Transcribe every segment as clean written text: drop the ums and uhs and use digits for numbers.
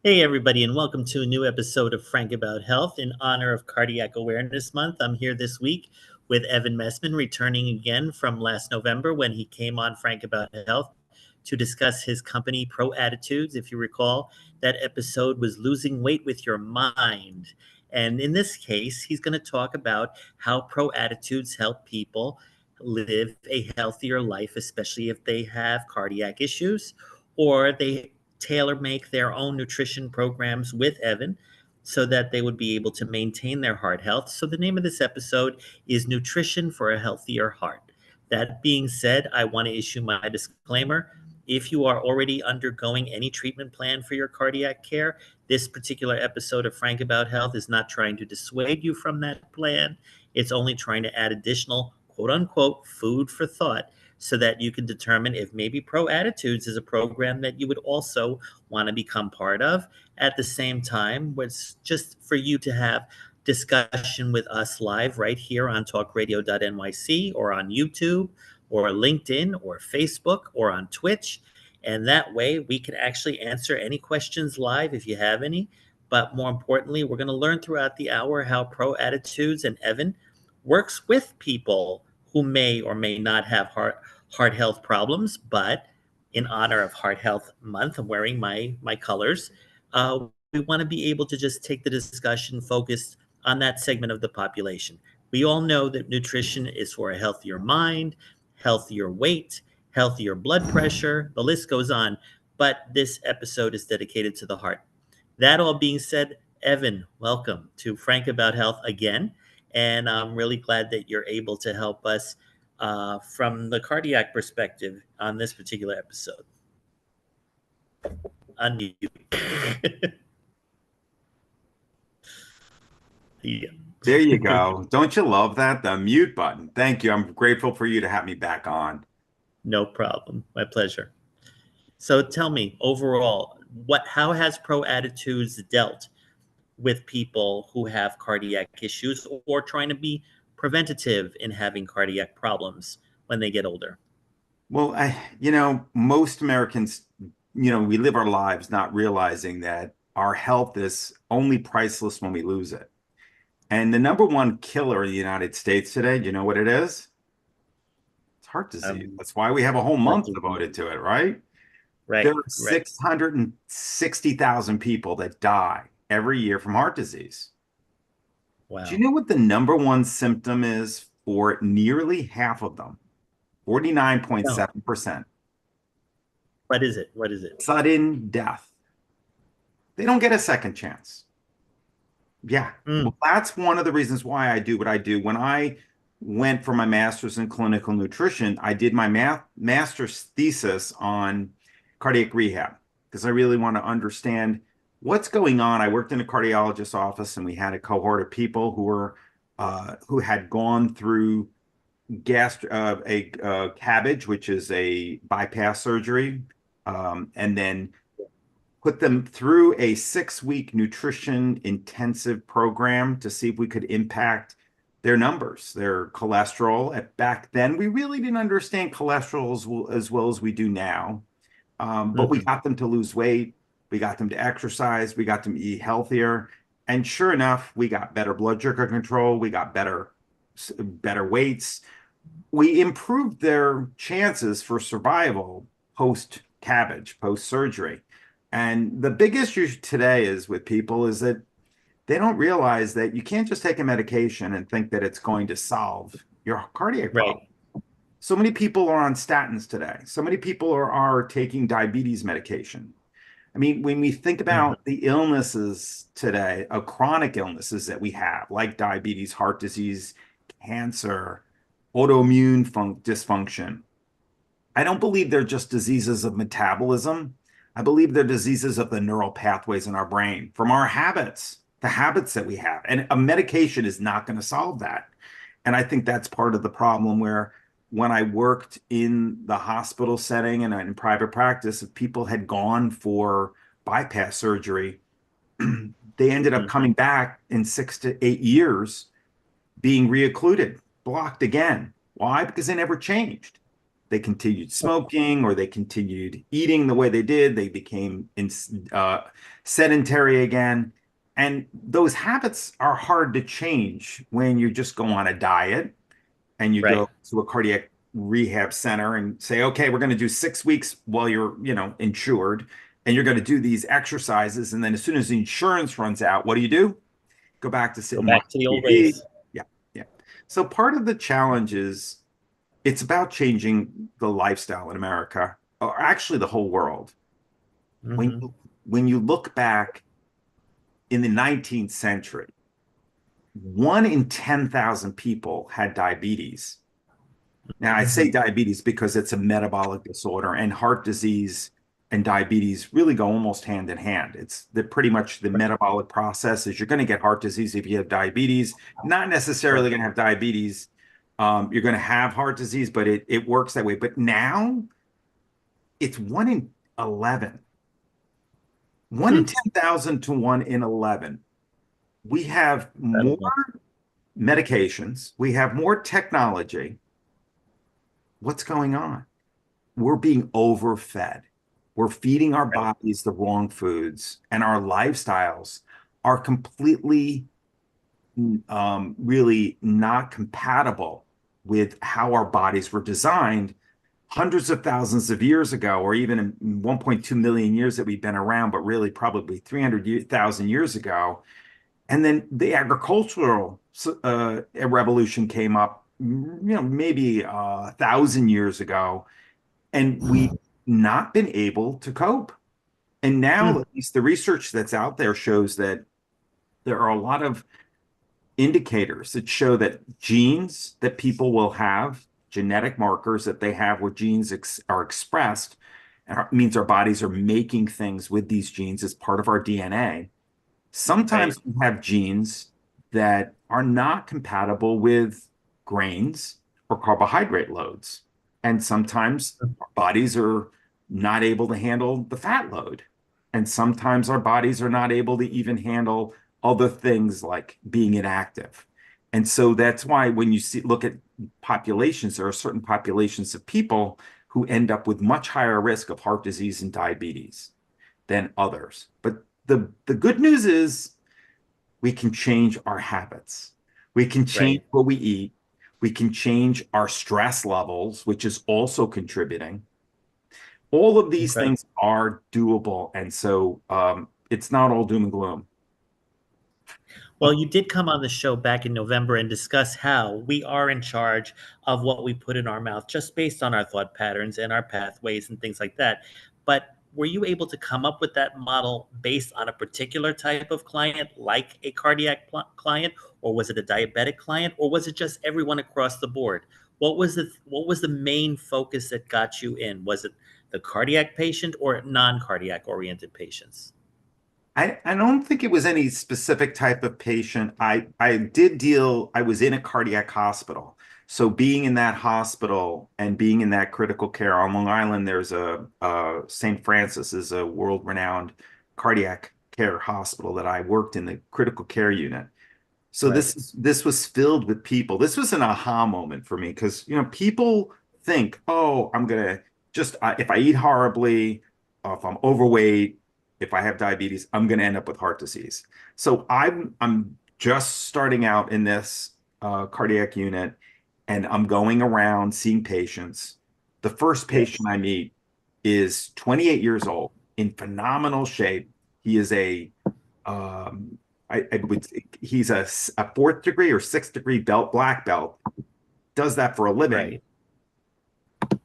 Hey, everybody, and welcome to a new episode of Frank About Health in honor of Cardiac Awareness Month. I'm here this week with Evan Mestman, returning again from last November when he came on Frank About Health to discuss his company, Proattitudes. If you recall, that episode was losing weight with your mind. And in this case, he's going to talk about how Proattitudes help people live a healthier life, especially if they have cardiac issues or they tailor make their own nutrition programs with Evan so that they would be able to maintain their heart health. So, the name of this episode is Nutrition for a Healthier Heart. That being said, I want to issue my disclaimer. If you are already undergoing any treatment plan for your cardiac care, this particular episode of Frank About Health is not trying to dissuade you from that plan. It's only trying to add additional quote unquote food for thought so that you can determine if maybe Proattitudes is a program that you would also want to become part of. At the same time, it's just for you to have discussion with us live right here on TalkRadio.nyc or on YouTube or LinkedIn or Facebook or on Twitch. And that way we can actually answer any questions live if you have any. But more importantly, we're going to learn throughout the hour how Proattitudes and Evan works with people who may or may not have heart health problems, but in honor of Heart Health Month, I'm wearing my colors. We want to be able to just take the discussion focused on that segment of the population. We all know that nutrition is for a healthier mind, healthier weight, healthier blood pressure. The list goes on, but this episode is dedicated to the heart. That all being said, Evan, welcome to Frank About Health again. And I'm really glad that you're able to help us from the cardiac perspective on this particular episode. Unmute. Yeah. There you go. Don't you love that? The mute button. Thank you. I'm grateful for you to have me back on. No problem. My pleasure. So tell me, overall, how has Proattitudes dealt with people who have cardiac issues or trying to be preventative in having cardiac problems when they get older? Well, most Americans, we live our lives not realizing that our health is only priceless when we lose it. And the number one killer in the United States today, do you know what it is? It's heart disease. Um, That's why we have a whole heart month disease. devoted to it, right? There Right, are right. 660,000 people that die every year from heart disease. Do you Wow. know what the number one symptom is for nearly half of them? No. 49.7%. What is it? What is it? Sudden death. They don't get a second chance. Yeah. Mm, Well, that's one of the reasons why I do what I do. When I went for my master's in clinical nutrition, I did my master's thesis on cardiac rehab because I really want to understand what's going on. I worked in a cardiologist's office and we had a cohort of people who had gone through cabbage, which is a bypass surgery, and then put them through a 6-week nutrition intensive program to see if we could impact their numbers, their cholesterol. Back then, we really didn't understand cholesterol as well as we do now. But we mhm. got them to lose weight, we got them to exercise, we got them to eat healthier. And sure enough, we got better blood sugar control, we got better weights. We improved their chances for survival post cabbage, post surgery. And the big issue today is with people is that they don't realize that you can't just take a medication and think that it's going to solve your cardiac problem. Right. So many people are on statins today. So many people are taking diabetes medication. I mean, when we think Mhm. about the illnesses today, chronic illnesses that we have, like diabetes, heart disease, cancer, autoimmune dysfunction, I don't believe they're just diseases of metabolism. I believe they're diseases of the neural pathways in our brain from our habits, the habits that we have. And a medication is not going to solve that. And I think that's part of the problem where when I worked in the hospital setting and in private practice, if people had gone for bypass surgery, they ended up Mhm. coming back in 6 to 8 years being reoccluded, blocked again. Why? Because they never changed. they continued smoking or they continued eating the way they did. They became sedentary again. And those habits are hard to change when you just go on a diet and you Right. go to a cardiac rehab center and say, okay, we're going to do 6 weeks while you're, insured, and you're going to do these exercises. And then as soon as the insurance runs out, what do? Go back to sit Go and watch back to the old TV. ways. Yeah, yeah. So part of the challenge is it's about changing the lifestyle in America, or actually the whole world. When Hmm. when you look back in the 19th century, 1 in 10,000 people had diabetes. Now, I say Hmm. diabetes because it's a metabolic disorder, and heart disease and diabetes really go almost hand in hand. Pretty much the metabolic process is you're going to get heart disease if you have diabetes, not necessarily going to have diabetes. You're going to have heart disease, but it works that way. But now it's 1 in 11, one in Hmm. 10,000 to 1 in 11. We have more Incredible. medications, we have more technology. What's going on? We're being overfed. We're feeding our Right. bodies the wrong foods, and our lifestyles are completely, really not compatible with how our bodies were designed hundreds of thousands of years ago, or even in 1.2 million years that we've been around, but really probably 300,000 years ago. And then the agricultural revolution came up, maybe 1,000 years ago, and we've not been able to cope. And now, Hmm. at least the research that's out there shows that there are a lot of indicators that show that genes that people will have, genetic markers that they have where genes are expressed, and it means our bodies are making things with these genes as part of our DNA. Right. Sometimes we have genes that are not compatible with grains or carbohydrate loads. And sometimes our bodies are not able to handle the fat load. And sometimes our bodies are not able to even handle other things like being inactive. And so that's why when you look at populations, there are certain populations of people who end up with much higher risk of heart disease and diabetes than others. But the good news is we can change our habits. We can change Right. what we eat. We can change our stress levels, which is also contributing. All of these Incredible. things are doable. And so it's not all doom and gloom. Well, you did come on the show back in November and discuss how we are in charge of what we put in our mouth just based on our thought patterns and our pathways and things like that. But were you able to come up with that model based on a particular type of client, like a cardiac client, or was it a diabetic client, or was it just everyone across the board? What was the main focus that got you in? Was it the cardiac patient or non-cardiac oriented patients? I don't think it was any specific type of patient. I was in a cardiac hospital. So being in that hospital and being in that critical care on Long Island, there's St. Francis is a world-renowned cardiac care hospital that I worked in the critical care unit. So Right. this was filled with people. This was an aha moment for me because people think, oh, I'm gonna just if I eat horribly, if I'm overweight, if I have diabetes, I'm gonna end up with heart disease. So I'm just starting out in this cardiac unit, and I'm going around seeing patients. The first Yes. patient I meet is 28 years old, in phenomenal shape. He is a um, I would he's a fourth degree or sixth degree black belt, does that for a living, Right.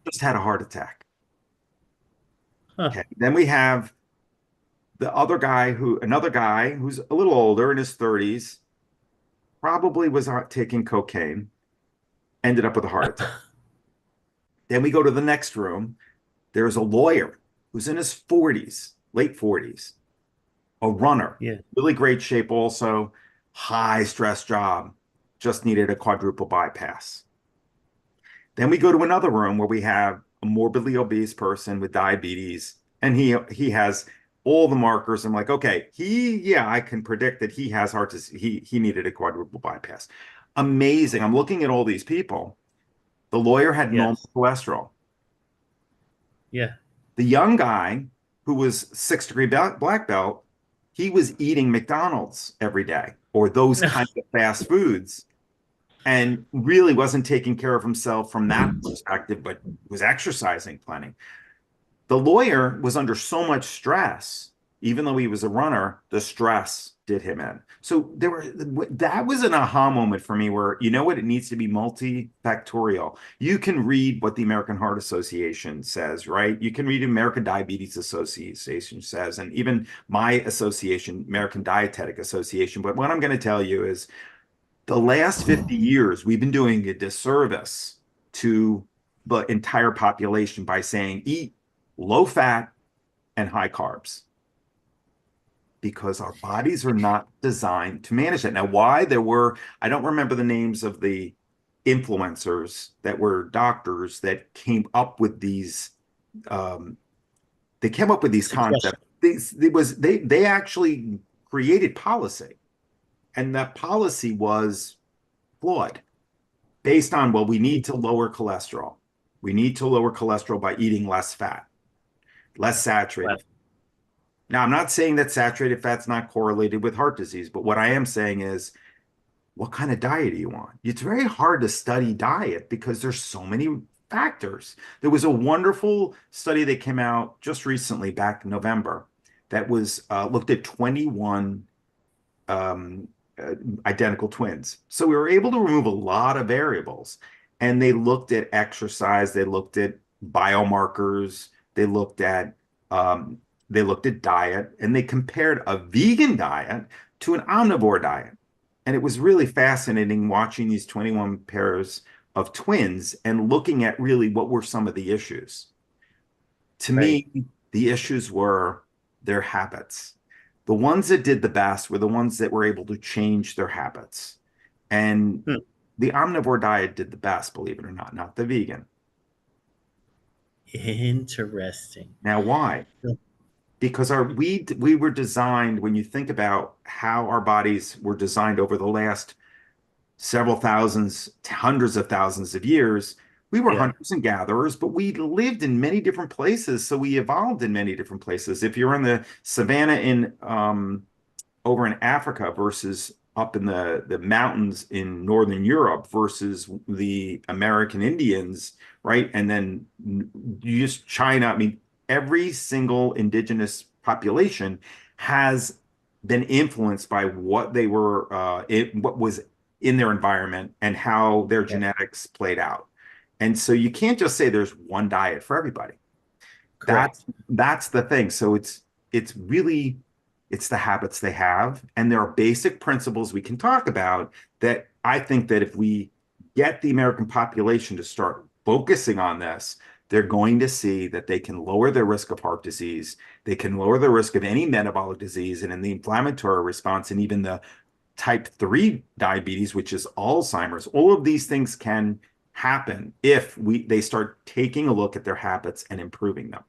just had a heart attack. Huh. Okay. Then we have another guy who's a little older in his 30s, probably was taking cocaine, ended up with a heart attack. Then we go to the next room. There's a lawyer who's in his 40s, late 40s, a runner, Yeah. really great shape also, high stress job, just needed a quadruple bypass. Then we go to another room where we have a morbidly obese person with diabetes, and he has all the markers. I'm like, okay, yeah, I can predict that he has heart disease. He needed a quadruple bypass. Amazing. I'm looking at all these people. The lawyer had normal Yes. cholesterol. Yeah. The young guy who was sixth-degree black belt, he was eating McDonald's every day or those kinds of fast foods and really wasn't taking care of himself from that perspective, but was exercising plenty. The lawyer was under so much stress, even though he was a runner, the stress did him in. So that was an aha moment for me where, you know what, it needs to be multifactorial. You can read what the American Heart Association says, right? You can read American Diabetes Association says, and even my association, American Dietetic Association. But what I'm going to tell you is the last 50 years, we've been doing a disservice to the entire population by saying eat low fat and high carbs because our bodies are not designed to manage that. Now, why I don't remember the names of the influencers that were doctors that came up with these, concepts. They actually created policy, and that policy was flawed based on, well, we need to lower cholesterol. We need to lower cholesterol by eating less fat, less saturated. Right. Now, I'm not saying that saturated fat's not correlated with heart disease, but what I am saying is, what kind of diet do you want? It's very hard to study diet because there's so many factors. There was a wonderful study that came out just recently, back in November, that was looked at 21 identical twins. So we were able to remove a lot of variables, and they looked at exercise, they looked at biomarkers, they looked at diet, and they compared a vegan diet to an omnivore diet. And it was really fascinating watching these 21 pairs of twins and looking at really what were some of the issues. To me, the issues were their habits. The ones that did the best were the ones that were able to change their habits. And the omnivore diet did the best, believe it or not the vegan. Interesting. Now, why? Because we were designed, when you think about how our bodies were designed over the last several thousands, hundreds of thousands of years, we were hunters and gatherers, but we lived in many different places. So we evolved in many different places. If you're in the savannah over in Africa versus up in the mountains in Northern Europe versus the American Indians, right? And then you use China. I mean, every single indigenous population has been influenced by what they were, what was in their environment and how their genetics played out. And so you can't just say there's one diet for everybody. Correct. That's the thing. So it's the habits they have, and there are basic principles we can talk about that I think that if we get the American population to start focusing on this, they're going to see that they can lower their risk of heart disease, they can lower the risk of any metabolic disease, and in the inflammatory response, and even the type 3 diabetes, which is Alzheimer's. All of these things can happen if they start taking a look at their habits and improving them.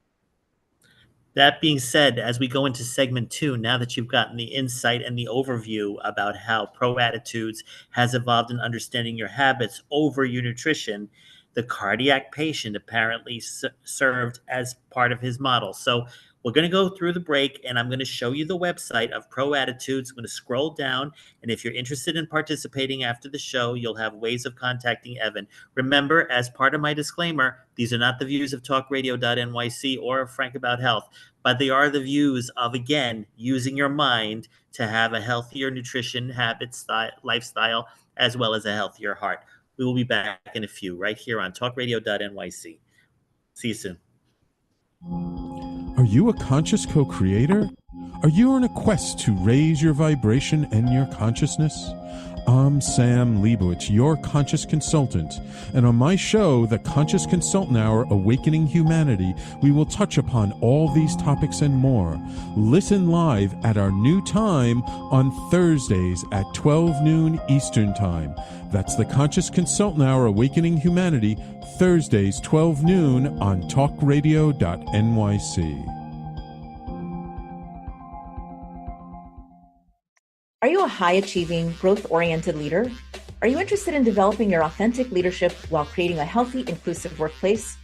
That being said, as we go into segment 2, now that you've gotten the insight and the overview about how Proattitudes has evolved in understanding your habits over your nutrition, the cardiac patient apparently served as part of his model. So we're going to go through the break, and I'm going to show you the website of Proattitudes. I'm going to scroll down, and if you're interested in participating after the show, you'll have ways of contacting Evan. Remember, as part of my disclaimer, these are not the views of TalkRadio.nyc or of Frank About Health, but they are the views of, again, using your mind to have a healthier nutrition, habit, lifestyle, as well as a healthier heart. We will be back in a few right here on TalkRadio.nyc. See you soon. Are you a conscious co-creator? Are you on a quest to raise your vibration and your consciousness? I'm Sam Leibowitz, your conscious consultant, and on my show, The Conscious Consultant Hour, Awakening Humanity, we will touch upon all these topics and more. Listen live at our new time on Thursdays at 12 noon Eastern Time. That's The Conscious Consultant Hour, Awakening Humanity, Thursdays, 12 noon on TalkRadio.nyc. Are you a high-achieving, growth-oriented leader? Are you interested in developing your authentic leadership while creating a healthy, inclusive workplace?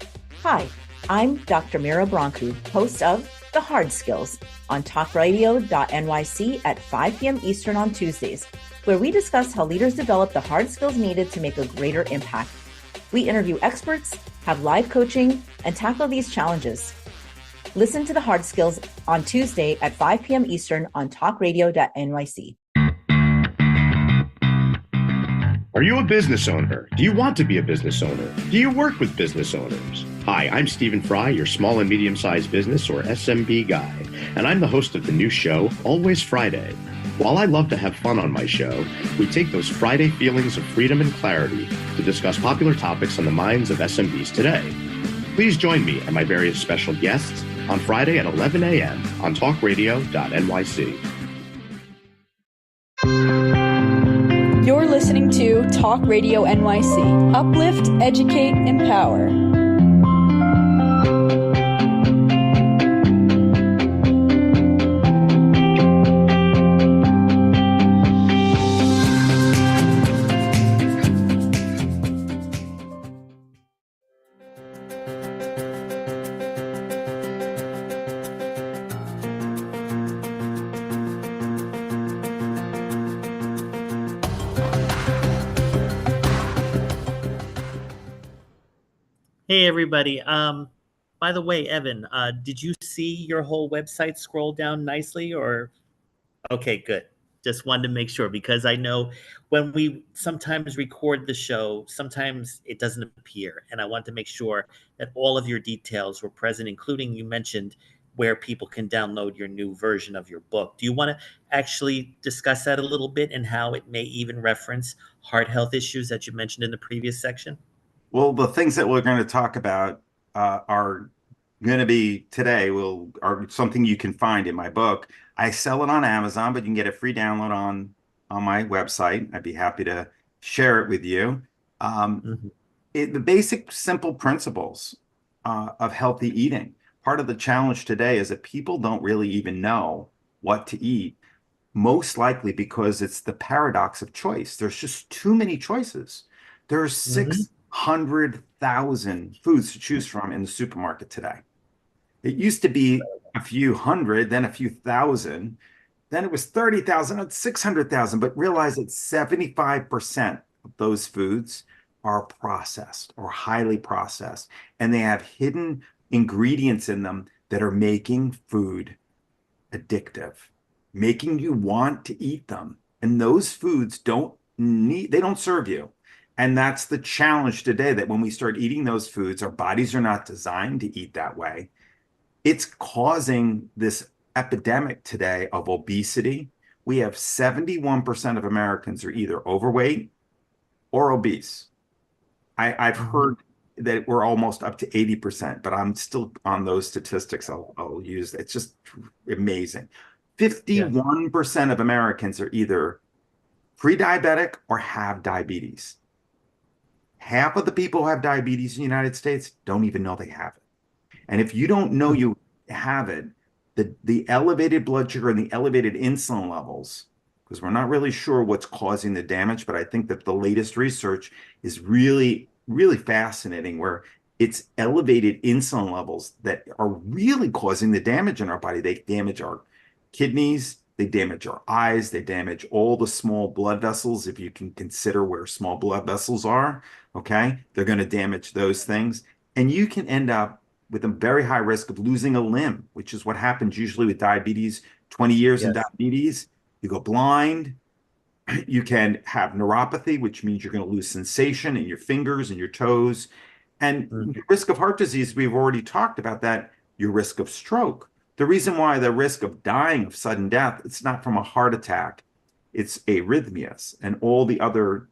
Hi, I'm Dr. Mira Broncu, host of The Hard Skills on TalkRadio.nyc at 5 p.m. Eastern on Tuesdays, where we discuss how leaders develop the hard skills needed to make a greater impact. We interview experts, have live coaching, and tackle these challenges. Listen to The Hard Skills on Tuesday at 5 p.m. Eastern on TalkRadio.nyc. Are you a business owner? Do you want to be a business owner? Do you work with business owners? Hi, I'm Stephen Fry, your small and medium-sized business or SMB guy, and I'm the host of the new show, Always Friday. While I love to have fun on my show, we take those Friday feelings of freedom and clarity to discuss popular topics on the minds of SMBs today. Please join me and my various special guests on Friday at 11 a.m. on TalkRadio.nyc. You're listening to Talk Radio NYC. Uplift, educate, empower. Hey, everybody. By the way, Evan, did you see your whole website scroll down nicely or? Okay, good. Just wanted to make sure because I know when we sometimes record the show, sometimes it doesn't appear. And I want to make sure that all of your details were present, including you mentioned where people can download your new version of your book. Do you want to actually discuss that a little bit and how it may even reference heart health issues that you mentioned in the previous section? Well, the things that we're going to talk about are going to be today are something you can find in my book. I sell it on Amazon, but you can get a free download on my website. I'd be happy to share it with you. The basic, simple principles of healthy eating. Part of the challenge today is that people don't really even know what to eat, most likely because it's the paradox of choice. There's just too many choices. There's 600,000 foods to choose from in the supermarket today. It used to be a few hundred, then a few thousand, then it was 30,000, it's 600,000, but realize that 75% of those foods are processed or highly processed, and they have hidden ingredients in them that are making food addictive, making you want to eat them. And those foods they don't serve you. And that's the challenge today, that when we start eating those foods, our bodies are not designed to eat that way. It's causing this epidemic today of obesity. We have 71% of Americans are either overweight or obese. I've heard that we're almost up to 80%, but I'm still on those statistics. I'll use. It's just amazing. 51% of Americans are either pre-diabetic or have diabetes. Half of the people who have diabetes in the United States don't even know they have it. And if you don't know you have it, the elevated blood sugar and the elevated insulin levels, because we're not really sure what's causing the damage, but I think that the latest research is really, really fascinating, where it's elevated insulin levels that are really causing the damage in our body. They damage our kidneys, they damage our eyes, they damage all the small blood vessels, if you can consider where small blood vessels are, okay? They're going to damage those things. And you can end up with a very high risk of losing a limb, which is what happens usually with diabetes. 20 years in diabetes, you go blind. You can have neuropathy, which means you're going to lose sensation in your fingers and your toes. And the risk of heart disease, we've already talked about that, your risk of stroke. The reason why the risk of dying of sudden death, it's not from a heart attack, it's arrhythmias and all the other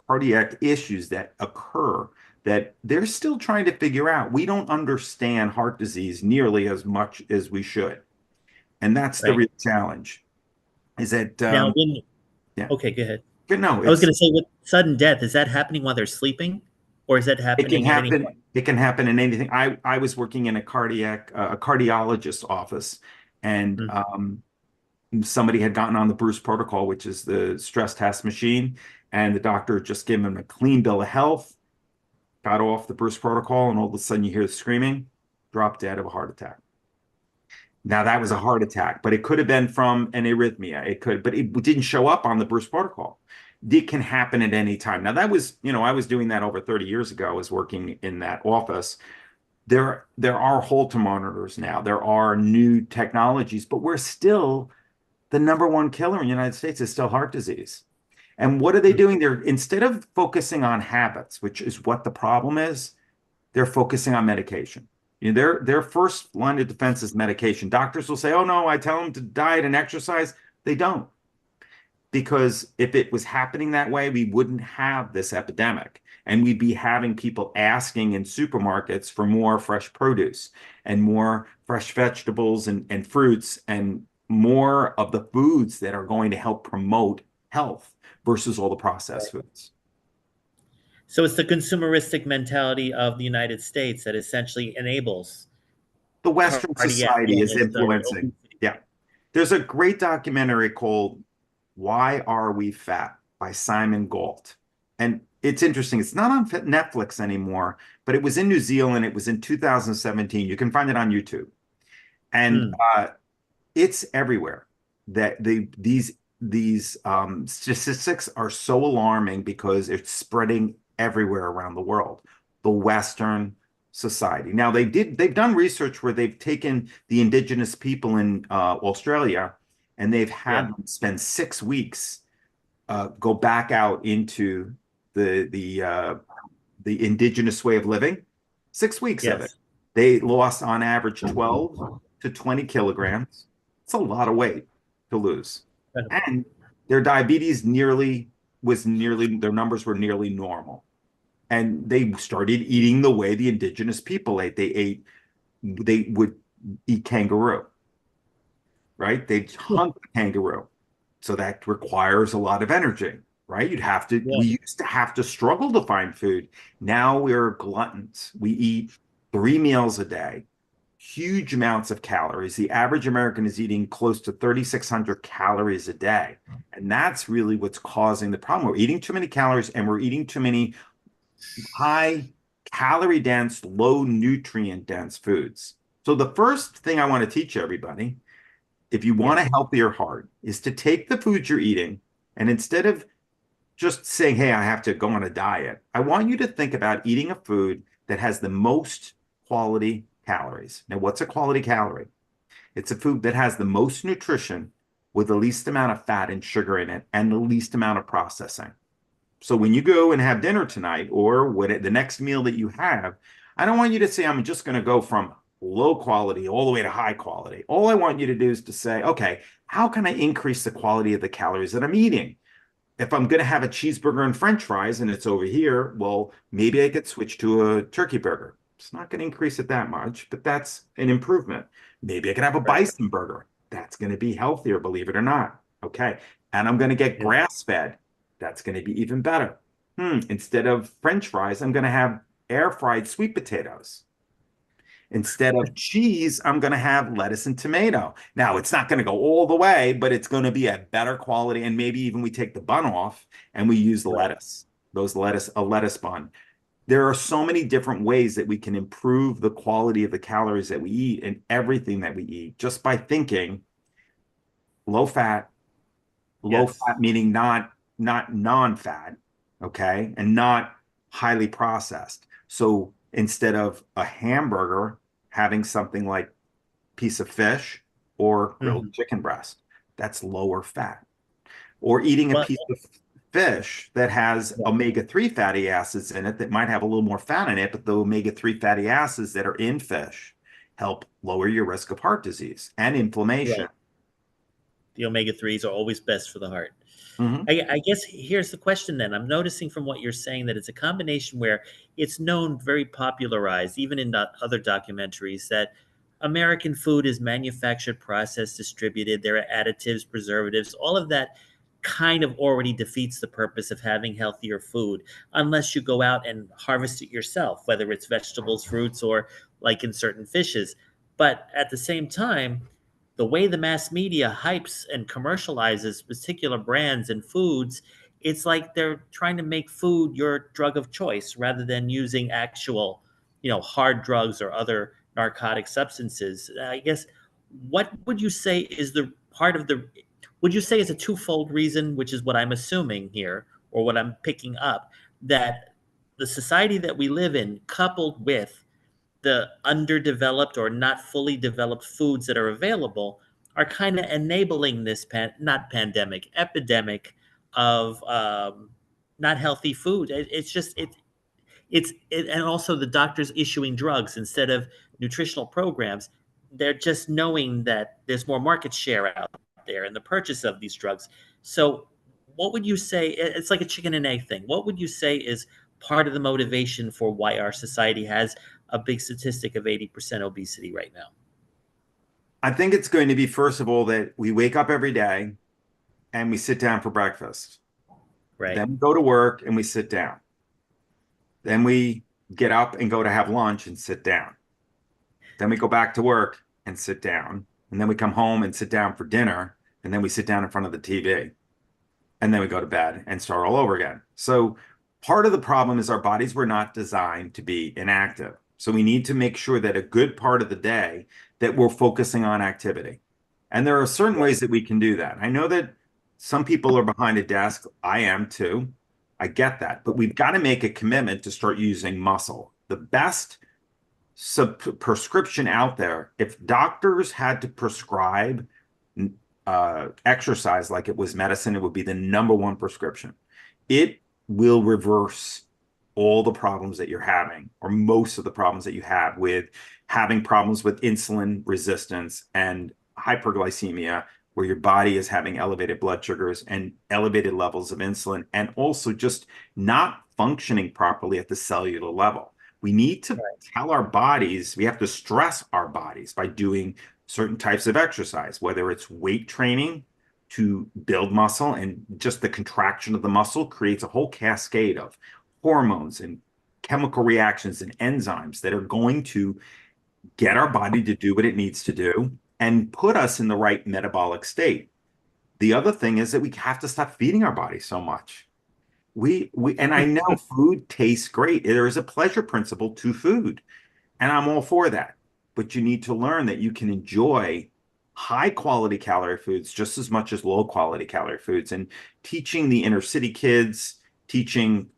cardiac issues that occur that they're still trying to figure out. We don't understand heart disease nearly as much as we should. And that's the real challenge. Is that okay, go ahead. No, I was going to say, with sudden death, is that happening while they're sleeping, or is that happening? It can happen in anything. I was working in a cardiologist office, and somebody had gotten on the Bruce protocol, which is the stress test machine, and the doctor just gave him a clean bill of health, got off the Bruce protocol, and all of a sudden you hear the screaming. dropped dead of a heart attack. Now that was a heart attack, but it could have been from an arrhythmia. But it didn't show up on the Bruce protocol. It can happen at any time. Now that was, I was doing that over 30 years ago. I was working in that office. There are Holter monitors now. There are new technologies, but we're still the number one killer in the United States is still heart disease. And what are they doing? They're, instead of focusing on habits, which is what the problem is, they're focusing on medication. Their first line of defense is medication. Doctors will say, oh no, I tell them to diet and exercise. They don't. Because if it was happening that way, we wouldn't have this epidemic. And we'd be having people asking in supermarkets for more fresh produce and more fresh vegetables and fruits and more of the foods that are going to help promote health versus all the processed foods. So it's the consumeristic mentality of the United States that essentially enables the Western society is influencing. Yeah. There's a great documentary called Why Are We Fat by Simon Gault. And it's interesting. It's not on Netflix anymore, but it was in New Zealand. It was in 2017. You can find it on YouTube. And it's everywhere. That these statistics are so alarming because it's spreading everywhere around the world. The Western society. Now they've done research where they've taken the indigenous people in Australia and they've had them spend 6 weeks go back out into the indigenous way of living. 6 weeks of it. They lost on average 12 to 20 kilograms. It's a lot of weight to lose. And their diabetes their numbers were nearly normal. And they started eating the way the indigenous people ate. They would eat kangaroo, right? They'd hunt the kangaroo. So that requires a lot of energy, right? We used to have to struggle to find food. Now we're gluttons. We eat 3 meals a day, huge amounts of calories. The average American is eating close to 3,600 calories a day. And that's really what's causing the problem. We're eating too many calories and we're eating too many high calorie dense, low nutrient dense foods. So the first thing I want to teach everybody, if you want a healthier heart, is to take the foods you're eating and instead of just saying, hey, I have to go on a diet, I want you to think about eating a food that has the most quality calories. Now, what's a quality calorie? It's a food that has the most nutrition with the least amount of fat and sugar in it and the least amount of processing. So when you go and have dinner tonight or the next meal that you have, I don't want you to say, I'm just going to go from low quality all the way to high quality. All I want you to do is to say, okay, how can I increase the quality of the calories that I'm eating? If I'm going to have a cheeseburger and French fries and it's over here, well, maybe I could switch to a turkey burger. It's not going to increase it that much, but that's an improvement. Maybe I could have a bison burger. That's going to be healthier, believe it or not. Okay. And I'm going to get grass-fed. That's going to be even better. Instead of French fries, I'm going to have air-fried sweet potatoes. Instead of cheese, I'm going to have lettuce and tomato. Now, it's not going to go all the way, but it's going to be a better quality. And maybe even we take the bun off and we use the lettuce, a lettuce bun. There are so many different ways that we can improve the quality of the calories that we eat and everything that we eat just by thinking low fat meaning not non-fat, okay, and not highly processed. So instead of a hamburger, having something like a piece of fish or grilled chicken breast, that's lower fat. Or eating a piece of fish that has omega-3 fatty acids in it that might have a little more fat in it, but the omega-3 fatty acids that are in fish help lower your risk of heart disease and inflammation. The omega-3s are always best for the heart. I guess here's the question then. I'm noticing from what you're saying that it's a combination where it's known, very popularized, even in other documentaries, that American food is manufactured, processed, distributed. There are additives, preservatives, all of that kind of already defeats the purpose of having healthier food unless you go out and harvest it yourself, whether it's vegetables, fruits, or like in certain fishes. But at the same time, the way the mass media hypes and commercializes particular brands and foods, it's like they're trying to make food your drug of choice rather than using actual, hard drugs or other narcotic substances. I guess, what would you say is the part of the, would you say it's a twofold reason, which is what I'm assuming here, or what I'm picking up, that the society that we live in, coupled with the underdeveloped or not fully developed foods that are available, are kind of enabling this not pandemic, epidemic of not healthy food. It's just and also the doctors issuing drugs instead of nutritional programs. They're just knowing that there's more market share out there in the purchase of these drugs. So what would you say? It's like a chicken and egg thing. What would you say is part of the motivation for why our society has a big statistic of 80% obesity right now? I think it's going to be, first of all, that we wake up every day and we sit down for breakfast. Right. Then we go to work and we sit down. Then we get up and go to have lunch and sit down. Then we go back to work and sit down. And then we come home and sit down for dinner. And then we sit down in front of the TV. And then we go to bed and start all over again. So part of the problem is our bodies were not designed to be inactive. So we need to make sure that a good part of the day that we're focusing on activity. And there are certain ways that we can do that. I know that some people are behind a desk. I am too. I get that. But we've got to make a commitment to start using muscle. The best prescription out there, if doctors had to prescribe exercise like it was medicine, it would be the number one prescription. It will reverse all the problems that you're having, or most of the problems that you have with having problems with insulin resistance and hyperglycemia, where your body is having elevated blood sugars and elevated levels of insulin, and also just not functioning properly at the cellular level. We need to tell our bodies, we have to stress our bodies by doing certain types of exercise, whether it's weight training to build muscle, and just the contraction of the muscle creates a whole cascade of hormones and chemical reactions and enzymes that are going to get our body to do what it needs to do and put us in the right metabolic state. The other thing is that we have to stop feeding our body so much. And I know food tastes great. There is a pleasure principle to food, and I'm all for that. But you need to learn that you can enjoy high quality calorie foods just as much as low quality calorie foods. And teaching the inner city kids, teaching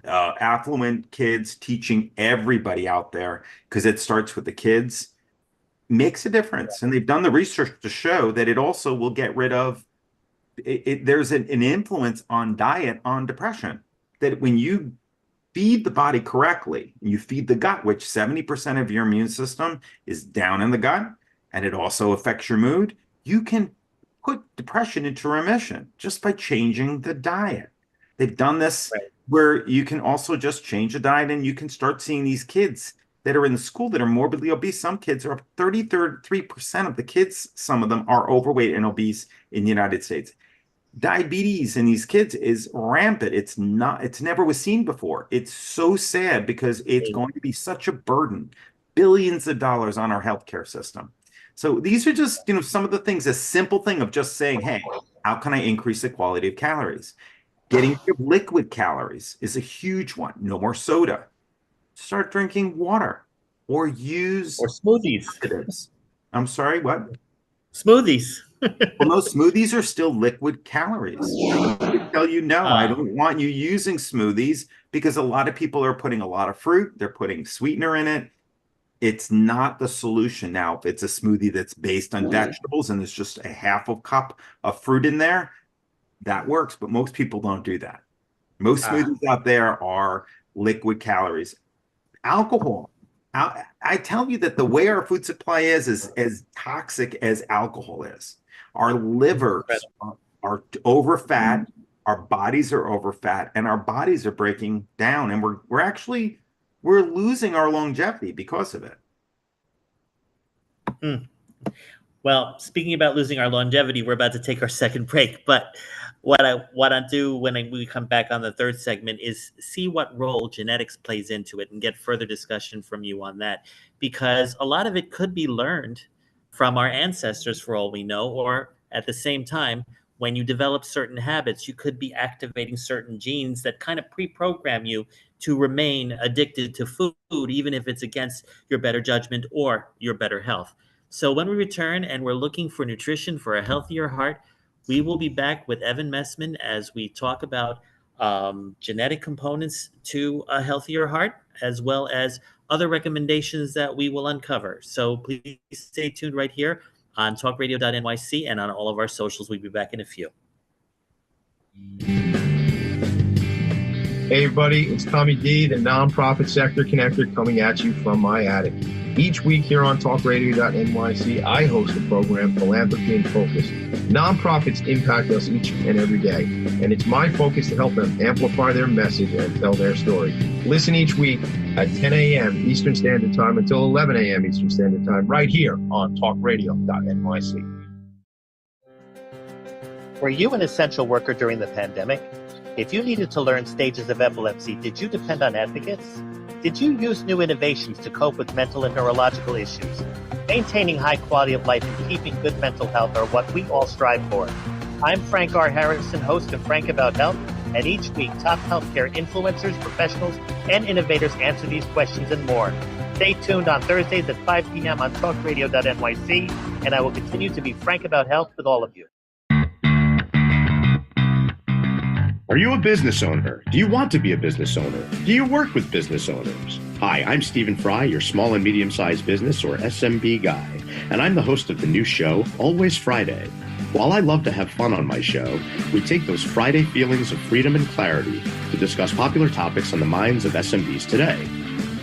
affluent kids, teaching everybody out there, because it starts with the kids, makes a difference. And they've done the research to show that it also will get rid of there's an influence on diet on depression, that when you feed the body correctly, and you feed the gut, which 70% of your immune system is down in the gut, and it also affects your mood, you can put depression into remission just by changing the diet. They've done this where you can also just change the diet, and you can start seeing these kids that are in the school that are morbidly obese. Some kids are 33% of the kids, some of them are overweight and obese in the United States. Diabetes in these kids is rampant. It's never was seen before. It's so sad because it's going to be such a burden, billions of dollars on our healthcare system. So these are just, some of the things, a simple thing of just saying, hey, how can I increase the quality of calories? Getting rid of liquid calories is a huge one. No more soda. Start drinking water, or use smoothies. I'm sorry, what? Smoothies. Well, no, smoothies are still liquid calories. I tell you, no, I don't want you using smoothies, because a lot of people are putting a lot of fruit. They're putting sweetener in it. It's not the solution. Now, if it's a smoothie that's based on vegetables and there's just a half a cup of fruit in there, that works. But most people don't do that. Most smoothies out there are liquid calories. Alcohol. I tell you that the way our food supply is as toxic as alcohol is. Our livers are over fat, our bodies are over fat, and our bodies are breaking down, and we're losing our longevity because of it. Well, speaking about losing our longevity, we're about to take our second break, but what I want to do when we come back on the third segment is see what role genetics plays into it and get further discussion from you on that, because a lot of it could be learned from our ancestors for all we know, or at the same time, when you develop certain habits, you could be activating certain genes that kind of pre-program you to remain addicted to food, even if it's against your better judgment or your better health. So when we return and we're looking for nutrition for a healthier heart, we will be back with Evan Mestman as we talk about genetic components to a healthier heart, as well as other recommendations that we will uncover. So please stay tuned right here on TalkRadio.nyc and on all of our socials. We'll be back in a few. Hey everybody, it's Tommy D, the nonprofit sector connector, coming at you from my attic. Each week here on TalkRadio.nyc, I host a program, Philanthropy in Focus. Nonprofits impact us each and every day, and it's my focus to help them amplify their message and tell their story. Listen each week at 10 a.m. Eastern Standard Time until 11 a.m. Eastern Standard Time, right here on TalkRadio.nyc. Were you an essential worker during the pandemic? If you needed to learn stages of epilepsy, did you depend on advocates? Did you use new innovations to cope with mental and neurological issues? Maintaining high quality of life and keeping good mental health are what we all strive for. I'm Frank R. Harrison, host of Frank About Health, and each week top healthcare influencers, professionals, and innovators answer these questions and more. Stay tuned on Thursdays at 5 p.m. on TalkRadio.nyc, and I will continue to be frank about health with all of you. Are you a business owner? Do you want to be a business owner? Do you work with business owners? Hi, I'm Stephen Fry, your small and medium-sized business or SMB guy, and I'm the host of the new show, Always Friday. While I love to have fun on my show, we take those Friday feelings of freedom and clarity to discuss popular topics on the minds of SMBs today.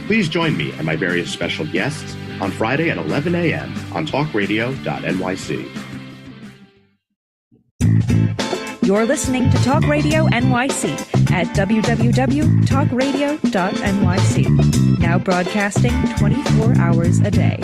Please join me and my various special guests on Friday at 11 a.m. on TalkRadio.nyc. You're listening to Talk Radio NYC at www.talkradio.nyc. Now broadcasting 24 hours a day.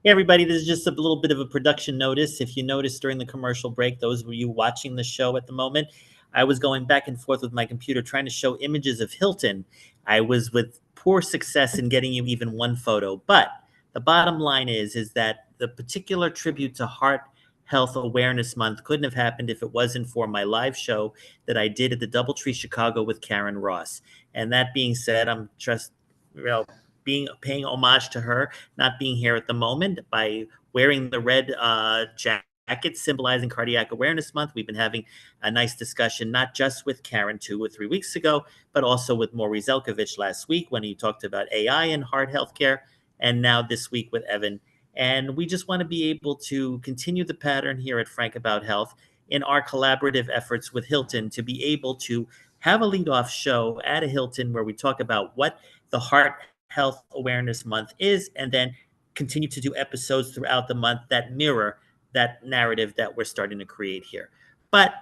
Hey everybody, this is just a little bit of a production notice. If you noticed during the commercial break, those of you watching the show at the moment, I was going back and forth with my computer trying to show images of Hilton. I was with poor success in getting you even one photo. But the bottom line is that the particular tribute to Heart Health Awareness Month couldn't have happened if it wasn't for my live show that I did at the Doubletree Chicago with Karen Ross. And that being said, I'm just, paying homage to her, not being here at the moment by wearing the red jacket symbolizing Cardiac Awareness Month. We've been having a nice discussion, not just with Karen 2 or 3 weeks ago, but also with Maury Zelkovich last week when he talked about AI and heart healthcare, and now this week with Evan. And we just want to be able to continue the pattern here at Frank About Health in our collaborative efforts with Hilton to be able to have a leadoff show at a Hilton where we talk about what the Heart Health Awareness Month is, and then continue to do episodes throughout the month that mirror that narrative that we're starting to create here. But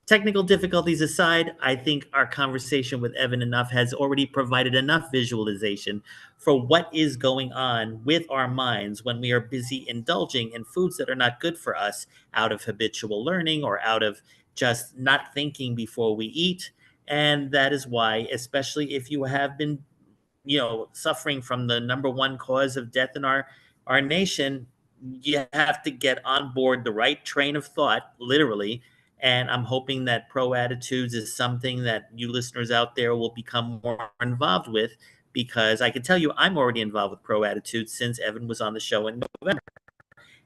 technical difficulties aside, I think our conversation with Evan has already provided enough visualization for what is going on with our minds when we are busy indulging in foods that are not good for us out of habitual learning or out of just not thinking before we eat. And that is why, especially if you have been suffering from the number one cause of death in our nation, you have to get on board the right train of thought, literally. And I'm hoping that Proattitudes is something that you listeners out there will become more involved with, because I can tell you I'm already involved with Proattitudes since Evan was on the show in November.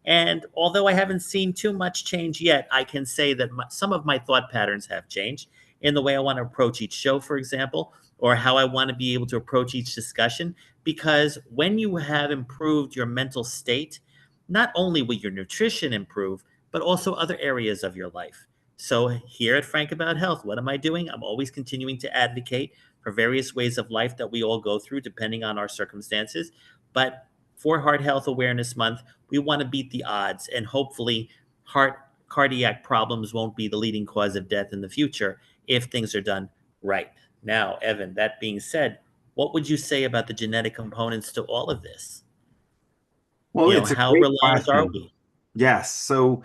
And although I haven't seen too much change yet, I can say that some of my thought patterns have changed in the way I want to approach each show, for example, or how I want to be able to approach each discussion. Because when you have improved your mental state, not only will your nutrition improve, but also other areas of your life. So here at Frank About Health, what am I doing? I'm always continuing to advocate for various ways of life that we all go through depending on our circumstances. But for Heart Health Awareness Month, we want to beat the odds, and hopefully cardiac problems won't be the leading cause of death in the future if things are done right. Now, Evan, that being said, What would you say about the genetic components to all of this? Well, it's a How great reliant are question. we? Yes. So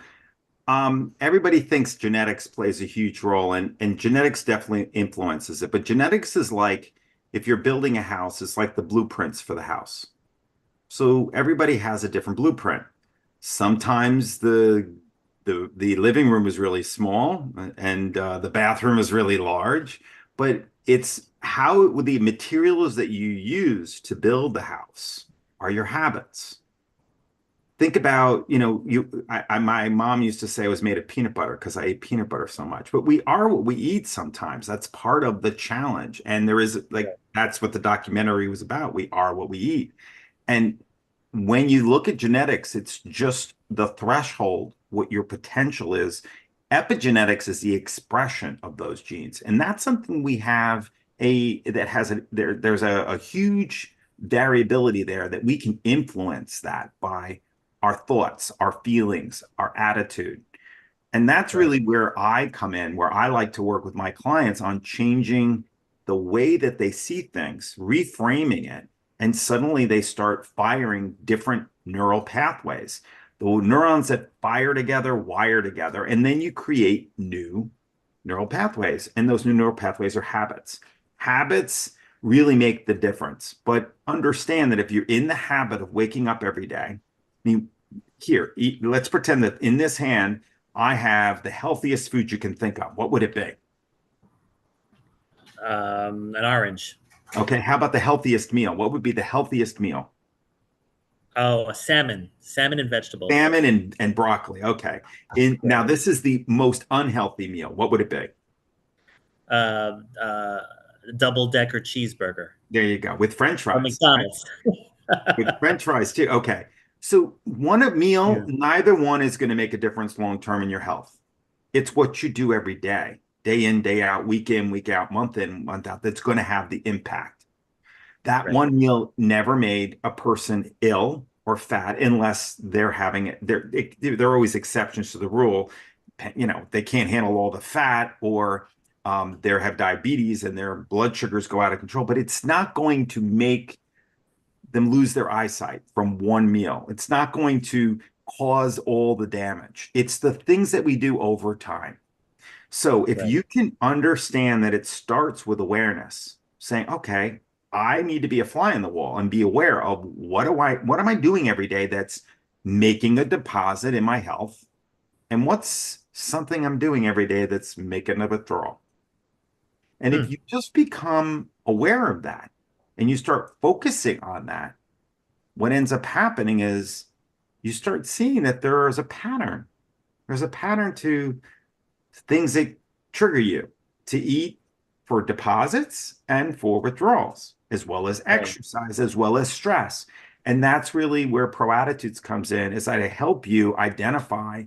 everybody thinks genetics plays a huge role, and genetics definitely influences it. But genetics is like if you're building a house, it's like the blueprints for the house. So everybody has a different blueprint. Sometimes the living room is really small and the bathroom is really large, but it's how the materials that you use to build the house are your habits. Think about, my mom used to say I was made of peanut butter because I ate peanut butter so much. But we are what we eat sometimes. That's part of the challenge. And there is that's what the documentary was about. We are what we eat. And when you look at genetics, it's just the threshold, what your potential is. Epigenetics is the expression of those genes. And that's something we have there's a huge variability there that we can influence that by our thoughts, our feelings, our attitude. And that's really where I come in, where I like to work with my clients on changing the way that they see things, reframing it, and suddenly they start firing different neural pathways. The neurons that fire together wire together, and then you create new neural pathways. And those new neural pathways are habits. Habits really make the difference. But understand that if you're in the habit of waking up every day, I mean, let's pretend that in this hand, I have the healthiest food you can think of. What would it be? An orange. Okay, how about the healthiest meal? What would be the healthiest meal? Oh, a salmon and vegetables. Salmon and broccoli. Okay. Now this is the most unhealthy meal. What would it be? Double-decker cheeseburger. There you go. With French fries. Or McDonald's. Right? With French fries too. Okay. So neither one is going to make a difference long-term in your health. It's what you do every day in, day out, week in, week out, month in, month out, that's going to have the impact. That one meal never made a person ill or fat unless they're having it. There are always exceptions to the rule. They can't handle all the fat or they have diabetes and their blood sugars go out of control, but it's not going to make them lose their eyesight from one meal. It's not going to cause all the damage. It's the things that we do over time. So if you can understand that it starts with awareness, saying, okay, I need to be a fly on the wall and be aware of what am I doing every day that's making a deposit in my health, and what's something I'm doing every day that's making a withdrawal. And if you just become aware of that and you start focusing on that, what ends up happening is you start seeing that there is a pattern. There's a pattern to things that trigger you to eat for deposits and for withdrawals, as well as exercise, as well as stress. And that's really where Proattitudes comes in, is to help you identify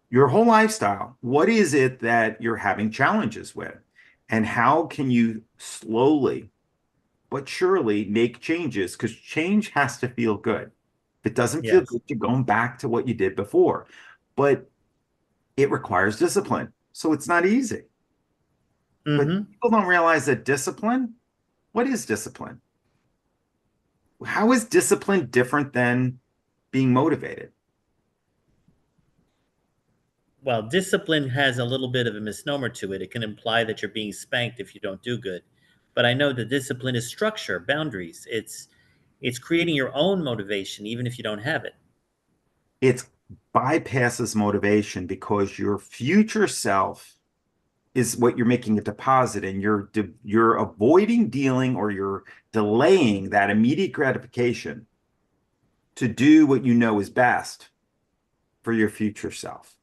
your whole lifestyle. What is it that you're having challenges with? And how can you slowly but surely make changes? Because change has to feel good. If it doesn't feel good, you're going back to what you did before. But it requires discipline. So it's not easy. But people don't realize that what is discipline? How is discipline different than being motivated? Well, discipline has a little bit of a misnomer to it. It can imply that you're being spanked if you don't do good. But I know that discipline is structure, boundaries. It's creating your own motivation, even if you don't have it. It bypasses motivation because your future self is what you're making a deposit in. You're avoiding dealing, or you're delaying that immediate gratification to do what you know is best for your future self,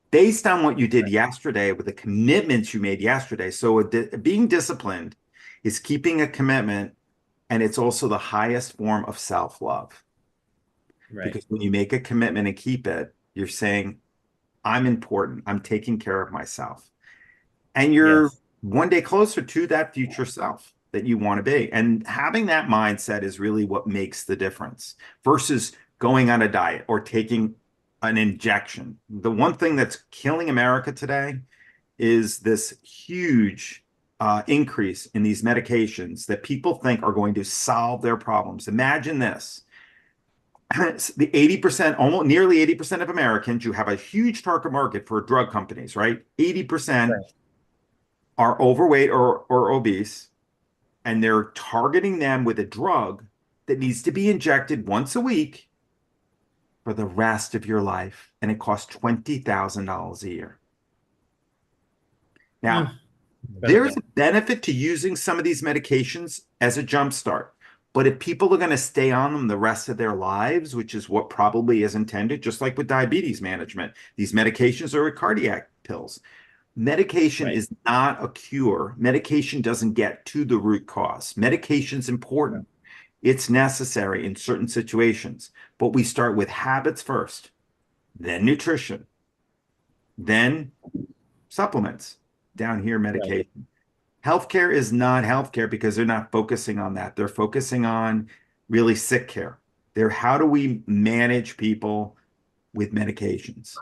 based on what you did yesterday, with the commitments you made yesterday. So being disciplined is keeping a commitment, and it's also the highest form of self-love. Because when you make a commitment and keep it, you're saying, I'm important. I'm taking care of myself. And you're one day closer to that future self that you want to be. And having that mindset is really what makes the difference versus going on a diet or taking an injection. The one thing that's killing America today is this huge increase in these medications that people think are going to solve their problems. Imagine this. The 80%, almost nearly 80% of Americans, you have a huge target market for drug companies, right? 80% are overweight or obese, and they're targeting them with a drug that needs to be injected once a week for the rest of your life, and it costs $20,000 a year. Now, there's a benefit to using some of these medications as a jumpstart. But if people are going to stay on them the rest of their lives, which is what probably is intended, just like with diabetes management, these medications are cardiac pills. Medication is not a cure. Medication doesn't get to the root cause. Medication's important. It's necessary in certain situations. But we start with habits first, then nutrition, then supplements. Down here, medication. Healthcare is not healthcare because they're not focusing on that. They're focusing on really sick care. They're how do we manage people with medications?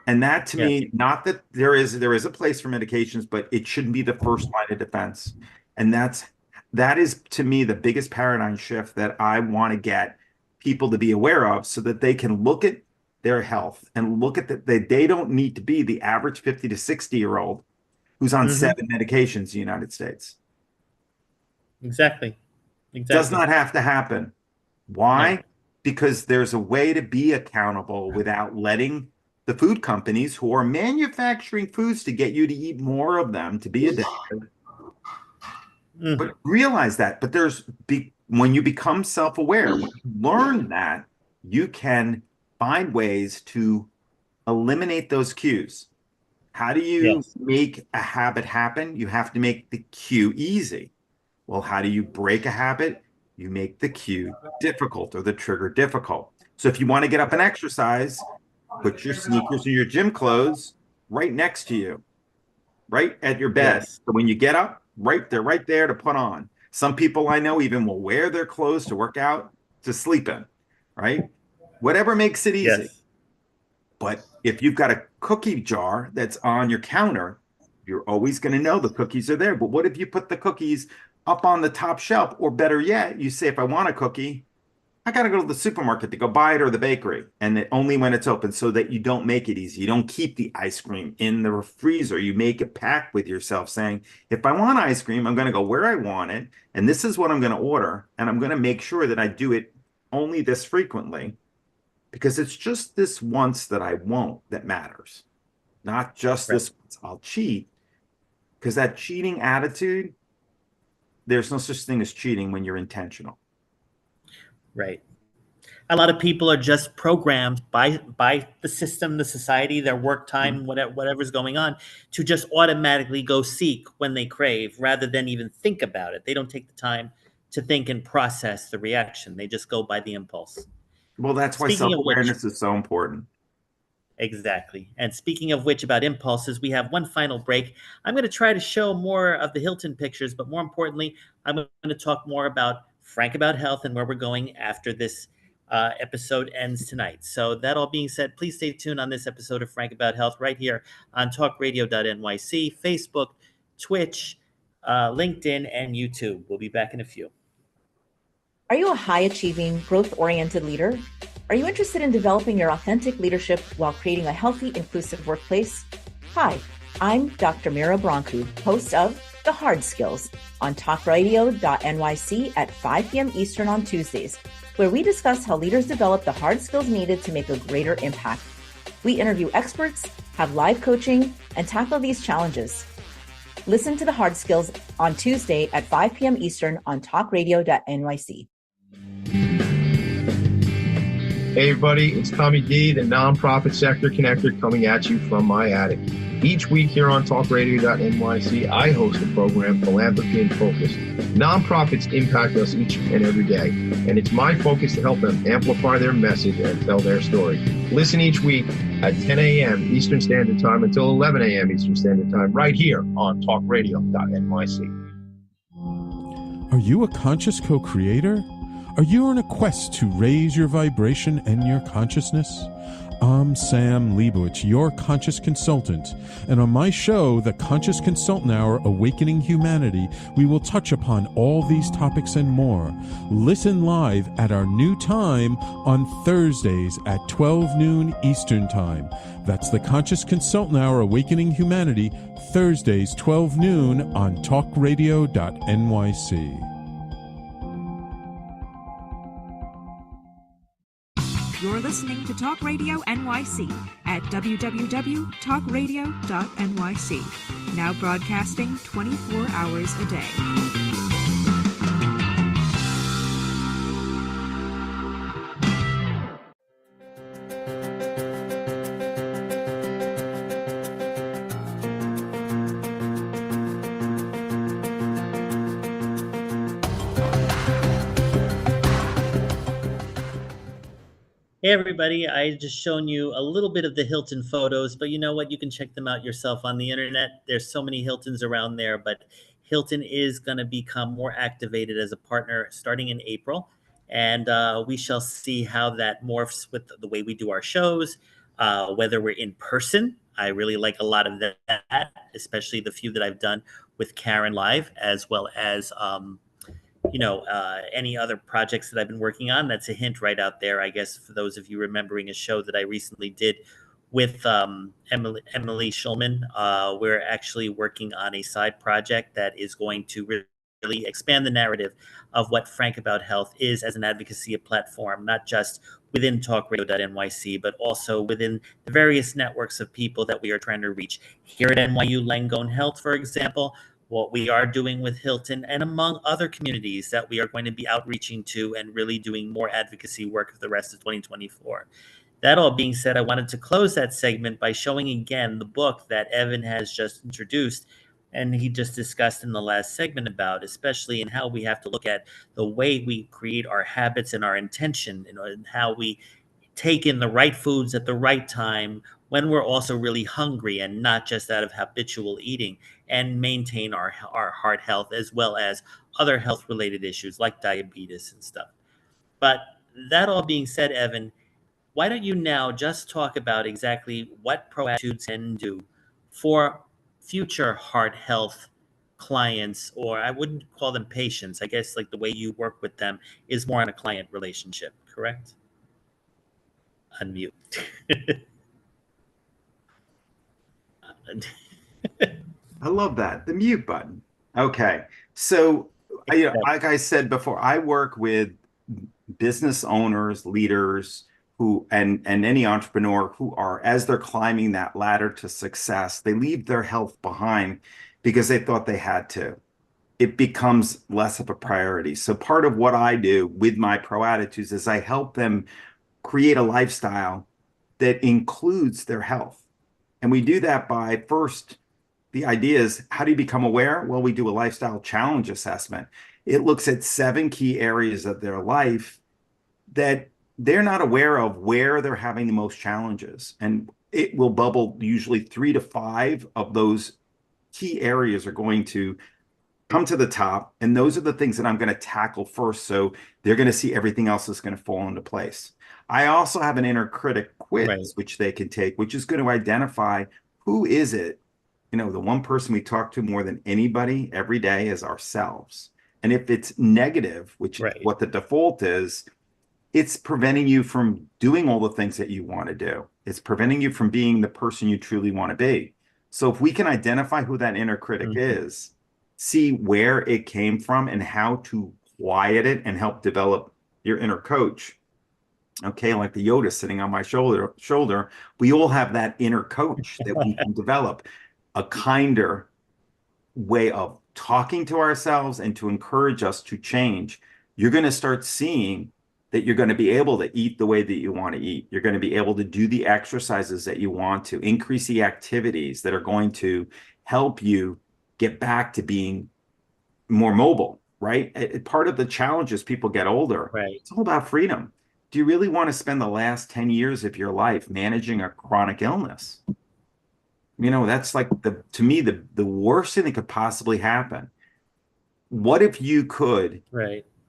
And that to me, not that there is a place for medications, but it shouldn't be the first line of defense. And that is to me the biggest paradigm shift that I want to get people to be aware of so that they can look at their health and look at that they don't need to be the average 50 to 60-year-old who's on 7 medications in the United States. Exactly. Does not have to happen. Why? No. Because there's a way to be accountable without letting the food companies who are manufacturing foods to get you to eat more of them, to be addicted. But realize that. But when you become self-aware, when you learn that, you can find ways to eliminate those cues. How do you make a habit happen? You have to make the cue easy. Well, how do you break a habit? You make the cue difficult or the trigger difficult. So if you want to get up and exercise, put your sneakers or your gym clothes right next to you, right at your bed. So when you get up, they're right there to put on. Some people I know even will wear their clothes to work out to sleep in, right? Whatever makes it easy. But if you've got a cookie jar that's on your counter, you're always going to know the cookies are there. But what if you put the cookies up on the top shelf? Or better yet, you say, if I want a cookie, I got to go to the supermarket to go buy it or the bakery. And only when it's open, so that you don't make it easy. You don't keep the ice cream in the freezer. You make it packed with yourself saying, if I want ice cream, I'm going to go where I want it. And this is what I'm going to order. And I'm going to make sure that I do it only this frequently. Because it's just this once that I won't that matters. Not just this once I'll cheat. Because that cheating attitude, there's no such thing as cheating when you're intentional. Right. A lot of people are just programmed by the system, the society, their work time, whatever's going on, to just automatically go seek when they crave rather than even think about it. They don't take the time to think and process the reaction. They just go by the impulse. Well, that's why self-awareness is so important. Exactly. And speaking of which, about impulses, we have one final break. I'm going to try to show more of the Hilton pictures, but more importantly, I'm going to talk more about Frank About Health and where we're going after this episode ends tonight. So that all being said, please stay tuned on this episode of Frank About Health right here on TalkRadio.nyc, Facebook, Twitch, LinkedIn, and YouTube. We'll be back in a few. Are you a high-achieving, growth-oriented leader? Are you interested in developing your authentic leadership while creating a healthy, inclusive workplace? Hi, I'm Dr. Mira Brancu, host of The Hard Skills on TalkRadio.nyc at 5 p.m. Eastern on Tuesdays, where we discuss how leaders develop the hard skills needed to make a greater impact. We interview experts, have live coaching, and tackle these challenges. Listen to The Hard Skills on Tuesday at 5 p.m. Eastern on TalkRadio.nyc. Hey everybody, it's Tommy D, the nonprofit sector connector, coming at you from my attic. Each week here on TalkRadio.nyc, I host the program Philanthropy in Focus. Nonprofits impact us each and every day, and it's my focus to help them amplify their message and tell their story. Listen each week at 10 a.m. Eastern Standard Time until 11 a.m. Eastern Standard Time, right here on TalkRadio.nyc. Are you a conscious co-creator? Are you on a quest to raise your vibration and your consciousness? I'm Sam Leibowitz, your conscious consultant, and on my show, The Conscious Consultant Hour Awakening Humanity, we will touch upon all these topics and more. Listen live at our new time on Thursdays at 12 noon Eastern Time. That's The Conscious Consultant Hour Awakening Humanity, Thursdays 12 noon on TalkRadio.nyc. You're listening to Talk Radio NYC at www.talkradio.nyc. Now broadcasting 24 hours a day. Hey everybody, I just shown you a little bit of the Hilton photos, but you know what? You can check them out yourself on the internet. There's so many Hiltons around there, but Hilton is going to become more activated as a partner starting in April. And we shall see how that morphs with the way we do our shows, whether we're in person. I really like a lot of that, especially the few that I've done with Karen Live, as well as any other projects that I've been working on. That's a hint right out there, I guess, for those of you remembering a show that I recently did with Emily Schulman. We're actually working on a side project that is going to really expand the narrative of what Frank About Health is as an advocacy platform, not just within TalkRadio.nyc, but also within the various networks of people that we are trying to reach. Here at NYU Langone Health, for example, what we are doing with Hilton, and among other communities that we are going to be outreaching to and really doing more advocacy work for the rest of 2024. That all being said, I wanted to close that segment by showing again the book that Evan has just introduced and he just discussed in the last segment about, especially in how we have to look at the way we create our habits and our intention, and how we take in the right foods at the right time when we're also really hungry and not just out of habitual eating, and maintain our heart health as well as other health related issues like diabetes and stuff. But that all being said, Evan, why don't you now just talk about exactly what Proattitudes can do for future heart health clients, or I wouldn't call them patients. I guess like the way you work with them is more on a client relationship, correct? Unmute. I love that. The mute button. Okay. So, like I said before, I work with business owners, leaders who, and any entrepreneur who are, as they're climbing that ladder to success, they leave their health behind because they thought they had to. It becomes less of a priority. So part of what I do with my Proattitudes is I help them create a lifestyle that includes their health. And we do that by first, the idea is, how do you become aware? Well, we do a lifestyle challenge assessment. It looks at 7 key areas of their life that they're not aware of where they're having the most challenges. And it will bubble usually 3 to 5 of those key areas are going to come to the top. And those are the things that I'm going to tackle first. So they're going to see everything else is going to fall into place. I also have an inner critic quiz, right, which they can take, which is going to identify who is it. You know, the one person we talk to more than anybody every day is ourselves. And if it's negative, which is what the default is, it's preventing you from doing all the things that you want to do. It's preventing you from being the person you truly want to be. So if we can identify who that inner critic is, see where it came from and how to quiet it and help develop your inner coach. Okay, like the Yoda sitting on my shoulder, we all have that inner coach that we can develop a kinder way of talking to ourselves and to encourage us to change. You're going to start seeing that you're going to be able to eat the way that you want to eat. You're going to be able to do the exercises that you want to, increase the activities that are going to help you get back to being more mobile, right? Part of the challenge as people get older, it's all about freedom. Do you really want to spend the last 10 years of your life managing a chronic illness? You know, that's like, to me, the worst thing that could possibly happen. What if you could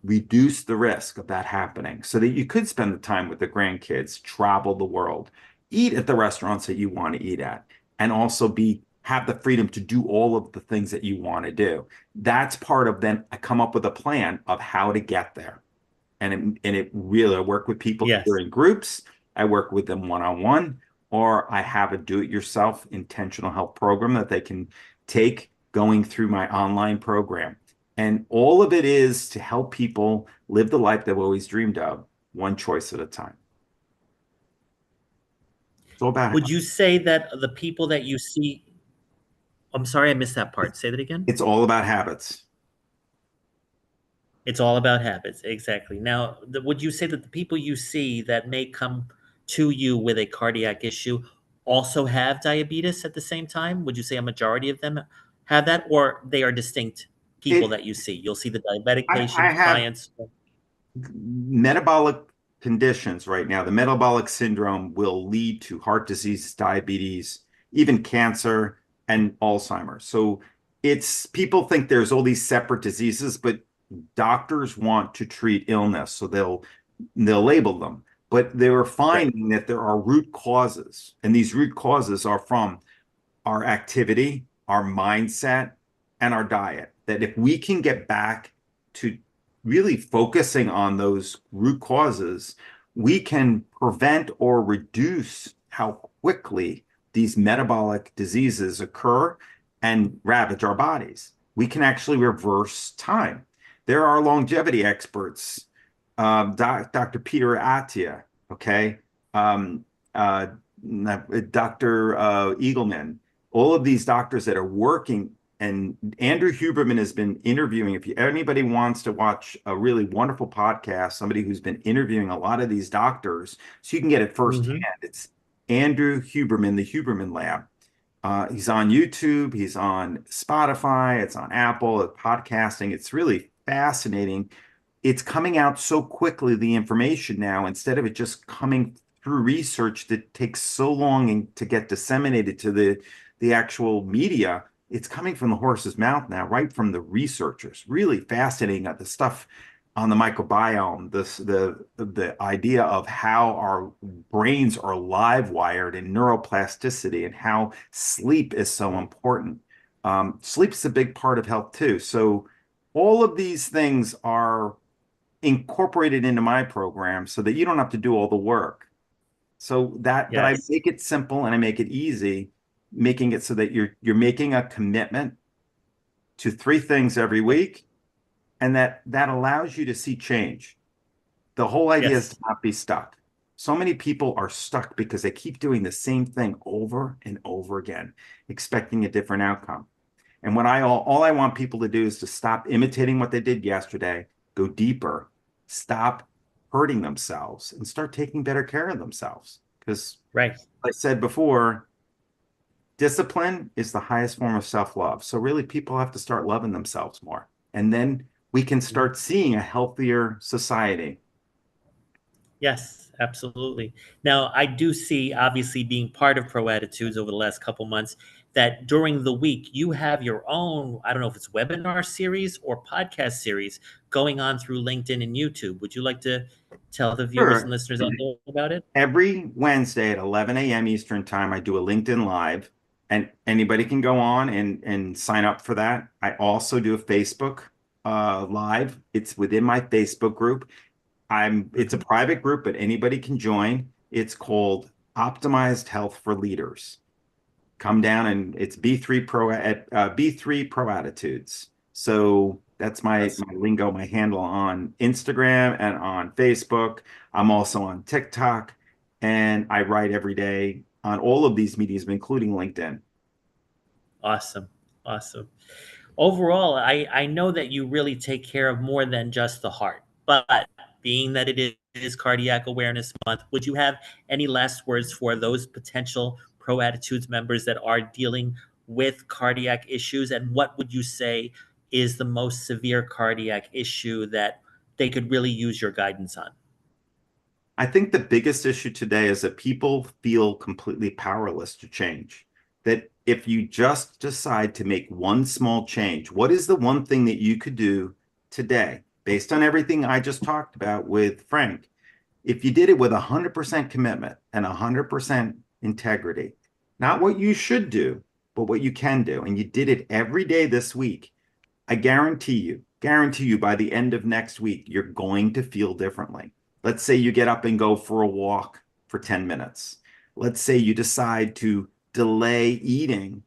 reduce the risk of that happening so that you could spend the time with the grandkids, travel the world, eat at the restaurants that you want to eat at, and also have the freedom to do all of the things that you want to do. That's part of then I come up with a plan of how to get there. And it really, I work with people Yes. either in groups, I work with them one-on-one, or I have a do-it-yourself intentional health program that they can take going through my online program. And all of it is to help people live the life they've always dreamed of, one choice at a time. It's all about Would you say that the people that you see, I'm sorry, I missed that part. Say that again. It's all about habits. It's all about habits. Exactly. Now, would you say that the people you see that may come to you with a cardiac issue also have diabetes at the same time? Would you say a majority of them have that, or they are distinct people that you see? You'll see the diabetic I patients, have clients. metabolic conditions right now. The metabolic syndrome will lead to heart disease, diabetes, even cancer, and Alzheimer's. So people think there's all these separate diseases, but doctors want to treat illness, so they'll label them. But they're finding that there are root causes, and these root causes are from our activity, our mindset, and our diet. That if we can get back to really focusing on those root causes, we can prevent or reduce how quickly these metabolic diseases occur and ravage our bodies. We can actually reverse time. There are longevity experts, Dr. Peter Attia, okay, Dr. Eagleman, all of these doctors that are working. And Andrew Huberman has been interviewing. If anybody wants to watch a really wonderful podcast, somebody who's been interviewing a lot of these doctors, so you can get it firsthand. It's Andrew Huberman, the Huberman Lab. He's on YouTube. He's on Spotify. It's on Apple. It's podcasting. It's really fascinating. It's coming out so quickly, the information now, instead of it just coming through research that takes so long to get disseminated to the actual media. It's coming from the horse's mouth now, right from the researchers. Really fascinating, the stuff on the microbiome, the idea of how our brains are live wired and neuroplasticity, and how sleep is so important. Sleep is a big part of health too. So all of these things are incorporated into my program so that you don't have to do all the work. So that I make it simple and I make it easy, making it so that you're making a commitment to 3 things every week, and that allows you to see change. The whole idea is to not be stuck. So many people are stuck because they keep doing the same thing over and over again, expecting a different outcome. And what all I want people to do is to stop imitating what they did yesterday, go deeper, stop hurting themselves, and start taking better care of themselves. Because, like I said before, discipline is the highest form of self-love. So really, people have to start loving themselves more. And then we can start seeing a healthier society. Yes, absolutely. Now, I do see, obviously, being part of Proattitudes over the last couple months, that during the week you have your own, I don't know if it's webinar series or podcast series going on through LinkedIn and YouTube. Would you like to tell the viewers and listeners out there about it? Every Wednesday at 11 a.m. Eastern time, I do a LinkedIn Live, and anybody can go on and sign up for that. I also do a Facebook Live. It's within my Facebook group. It's a private group, but anybody can join. It's called Optimized Health for Leaders. Come down, and it's B3 Proattitudes. So that's my lingo, my handle on Instagram and on Facebook. I'm also on TikTok, and I write every day on all of these mediums, including LinkedIn. Awesome. Overall, I know that you really take care of more than just the heart, but being that it is Cardiac Awareness Month, would you have any last words for those potential Proattitudes members that are dealing with cardiac issues? And what would you say is the most severe cardiac issue that they could really use your guidance on? I think the biggest issue today is that people feel completely powerless to change. That if you just decide to make one small change, what is the one thing that you could do today based on everything I just talked about with Frank, if you did it with 100% commitment and 100% integrity, not what you should do, but what you can do, and you did it every day this week, I guarantee you by the end of next week, you're going to feel differently. Let's say you get up and go for a walk for 10 minutes. Let's say you decide to delay eating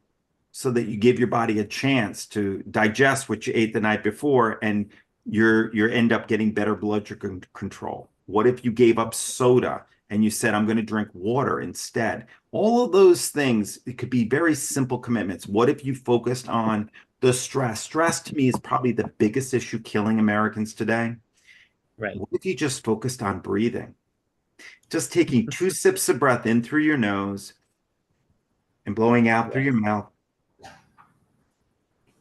so that you give your body a chance to digest what you ate the night before, and you end up getting better blood sugar control. What if you gave up soda and you said, I'm going to drink water instead? All of those things, it could be very simple commitments. What if you focused on the stress? Stress to me is probably the biggest issue killing Americans today. Right. What if you just focused on breathing? Just taking 2 sips of breath in through your nose and blowing out through your mouth.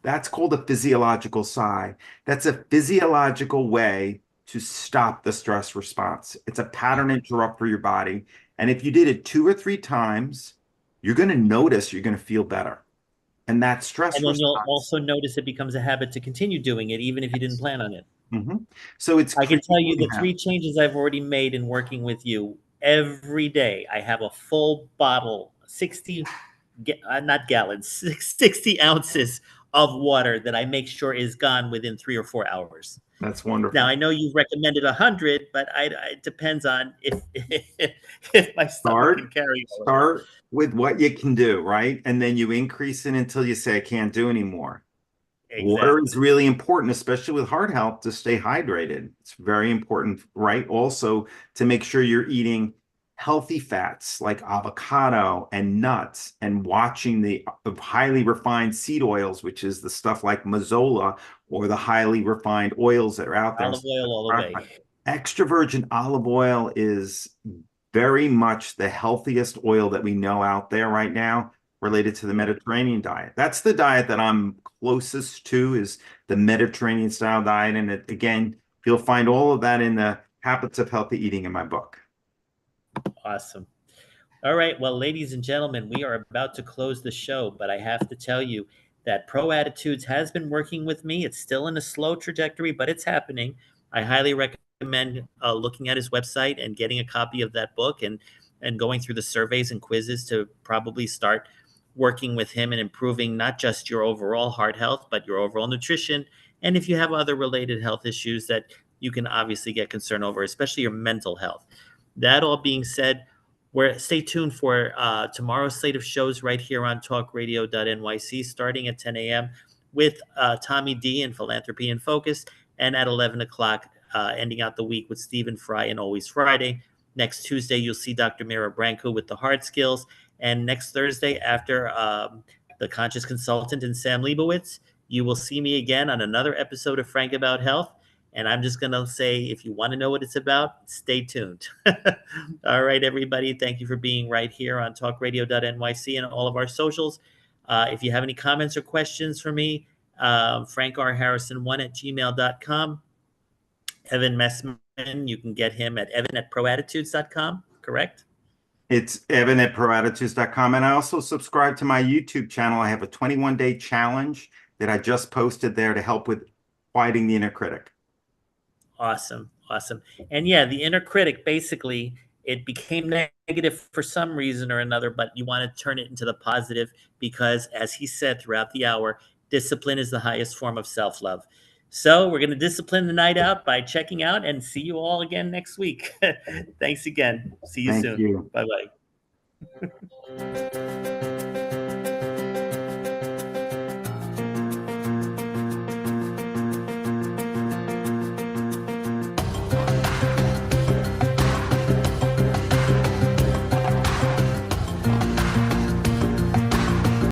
That's called a physiological sigh. That's a physiological way to stop the stress response. It's a pattern interrupt for your body. And if you did it 2 or 3 times, you're going to notice you're going to feel better. And that stress And then response. you'll also notice it becomes a habit to continue doing it, even if you didn't plan on it. Mm-hmm. So I can tell you the 3 changes I've already made in working with you. Every day, I have a full bottle, 60, not gallons, 60 ounces of water that I make sure is gone within 3 or 4 hours. That's wonderful. Now, I know you've recommended 100, but it depends on if my stomach can carry all of it. Start with what you can do, right? And then you increase it until you say, I can't do anymore. Exactly. Water is really important, especially with heart health, to stay hydrated. It's very important, right? Also, to make sure you're eating healthy fats like avocado and nuts, and watching the highly refined seed oils, which is the stuff like Mazola, or the highly refined oils that are out there. Olive oil all the way. Extra virgin olive oil is very much the healthiest oil that we know out there right now, related to the Mediterranean diet. That's the diet that I'm closest to, is the Mediterranean style diet. And again, you'll find all of that in the Habits of Healthy Eating in my book. Awesome. All right. Well, ladies and gentlemen, we are about to close the show, but I have to tell you that Proattitudes has been working with me. It's still in a slow trajectory, but it's happening. I highly recommend looking at his website and getting a copy of that book, and going through the surveys and quizzes to probably start working with him and improving not just your overall heart health, but your overall nutrition. And if you have other related health issues that you can obviously get concerned over, especially your mental health. That all being said, stay tuned for tomorrow's slate of shows right here on TalkRadio.nyc, starting at 10 a.m. with Tommy D and Philanthropy in Focus, and at 11 o'clock, ending out the week with Stephen Fry and Always Friday. Next Tuesday, you'll see Dr. Mira Branco with the Hard Skills. And next Thursday, after The Conscious Consultant and Sam Leibowitz, you will see me again on another episode of Frank About Health. And I'm just going to say, if you want to know what it's about, stay tuned. All right, everybody. Thank you for being right here on TalkRadio.nyc and all of our socials. If you have any comments or questions for me, frankrharrison1@gmail.com. Evan Mestman, you can get him at evan@proattitudes.com, correct? It's evan@proattitudes.com. And I also subscribe to my YouTube channel. I have a 21-day challenge that I just posted there to help with quieting the inner critic. Awesome. And yeah, the inner critic, basically, it became negative for some reason or another, but you want to turn it into the positive, because as he said throughout the hour, discipline is the highest form of self-love. So we're going to discipline the night out by checking out, and see you all again next week. Thanks again. See you soon. Thank you. Bye-bye.